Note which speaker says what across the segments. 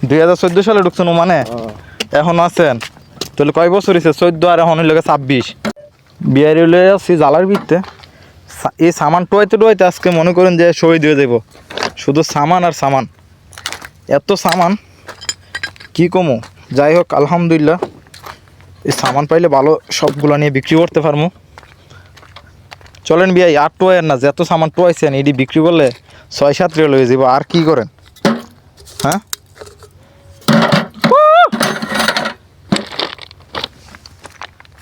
Speaker 1: 2014 সালে ঢুকছেন ওমানে? এখন আছেন তাহলে কয় বছর হয়েছে? 14 আর এখন হইল 26। বিয়ারি লয়ে আসছি জালার ভিত্তে। এই সামান টোয়াইতে আজকে মনে করেন যে শহীদ হয়ে যাব। শুধু সামান আর সামান, এত সামান কি কমো। যাই হোক আলহামদুলিল্লাহ, এই সামান পাইলে ভালো সবগুলো নিয়ে বিক্রি করতে পারবো। চলেন বিয়াই, আর টোয়ের না, যত সামান টোয়াইছেন এটি বিক্রি করলে 6-7 রিয়াল হয়ে যাব। আর কি করেন? হ্যাঁ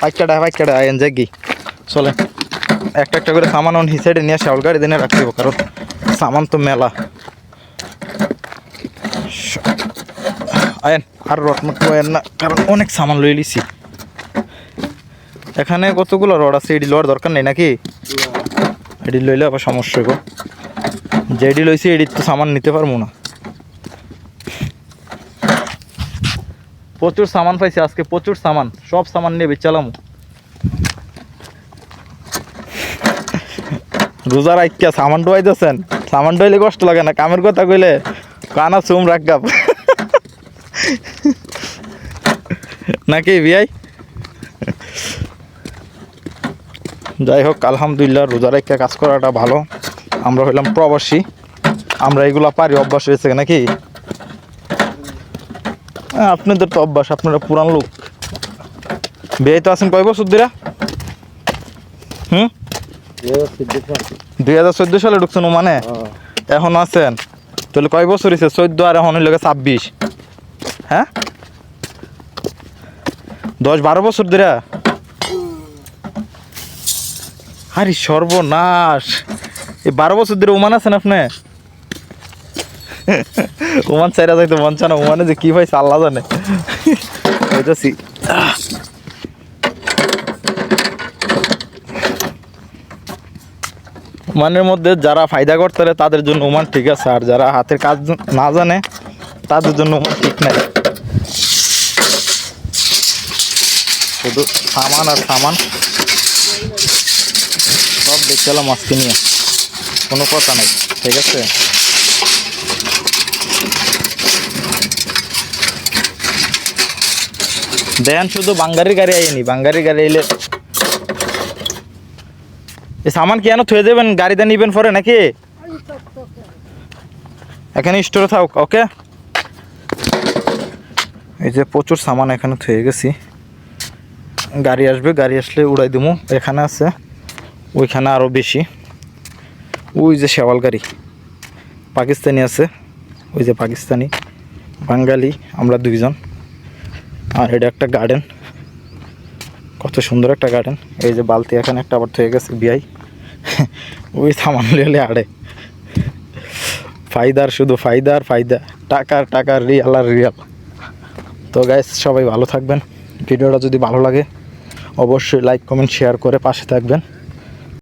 Speaker 1: পাইকাটা আইন যাগি। চলে একটা একটা করে সামান অন হিসাইডে নিয়ে শাউল গাড়ি দিনে রাখতে হবে, কারণ সামান তো মেলা। আয়েন আর রটমট আয়েন না, কারণ অনেক সামান লই লিছি। এখানে কতগুলো রড আছে, এডি লওয়ার দরকার নেই নাকি? এডি লইলে আবার সমস্যা হইব। যে এডি লইছি এডি তো সামান নিতে পারবো না। প্রচুর সামান পাইছি আজকে, প্রচুর সামান, সব সামান নিয়ে বেচালাম। রোজার আইকা সামান ডোয়াইতেছেন, সামান ডোয়াইলে কষ্ট লাগে না, কামের কথা কইলে কানা চুম রাখগাব নাকি ভিআই? যাই হোক আলহামদুলিল্লাহ, রোজার আইকা কাজ করাটা ভালো। আমরা হইলাম প্রবাসী, আমরা এগুলা পারি, অভ্যাস হয়েছে নাকি? আপনাদের তো অভ্যাস, আপনারা পুরান লোক। বিয়ে তো আছেন কয় বছর ধরে? 2014 সালে ঢুকছেন ওমানে? এখন আছেন তাহলে কয় বছর হয়েছে? 14 আর এখন হইল 26। হ্যাঁ 10-12 বছর ধরে। আরে সর্বনাশ, এই 12 বছর ধরে ওমান আছেন আপনি? ওমান চাইরা যাইতে মন চায় না, ওমানে যে কি পাইছে আল্লাহ জানে। বুঝতেছি। ওমানের মধ্যে যারা ফায়দা করতে পারে তাদের জন্য ওমান ঠিক আছে, আর যারা হাতের কাজ না জানে তাদের জন্য ওমান ঠিক নাই। শুধু সামান আর সামান, সব দেখলাম আজকে নিয়ে, কোনো কথা নাই। ঠিক আছে, দেন শুধু বাঙ্গারির গাড়ি আইনি, বাঙ্গারির গাড়ি আইলে এই সামান কি থুয়ে দেবেন, গাড়িতে নিবেন পরে নাকি? এখানে স্টোরে থাক। ওকে, এই যে প্রচুর সামান এখানে থুয়ে গেছি, গাড়ি আসবে, গাড়ি আসলে উড়াই দেবো। এখানে আছে, ওইখানে আরও বেশি। ওই যে শেওয়াল গাড়ি পাকিস্তানি আছে, ওই যে পাকিস্তানি বাঙালি, আমরা দুইজন। আর এটা একটা গার্ডেন, কত সুন্দর একটা গার্ডেন। এই যে বালতি এখানে একটা আবার থয়ে গেছে বিয়াই। ওই সামান লিয়ে আড়ে ফায়দার, শুধু ফায়দা আর ফায়দা, টাকার রিয়াল আর রিয়াল। তো গাইস সবাই ভালো থাকবেন। ভিডিওটা যদি ভালো লাগে অবশ্যই লাইক কমেন্ট শেয়ার করে পাশে থাকবেন।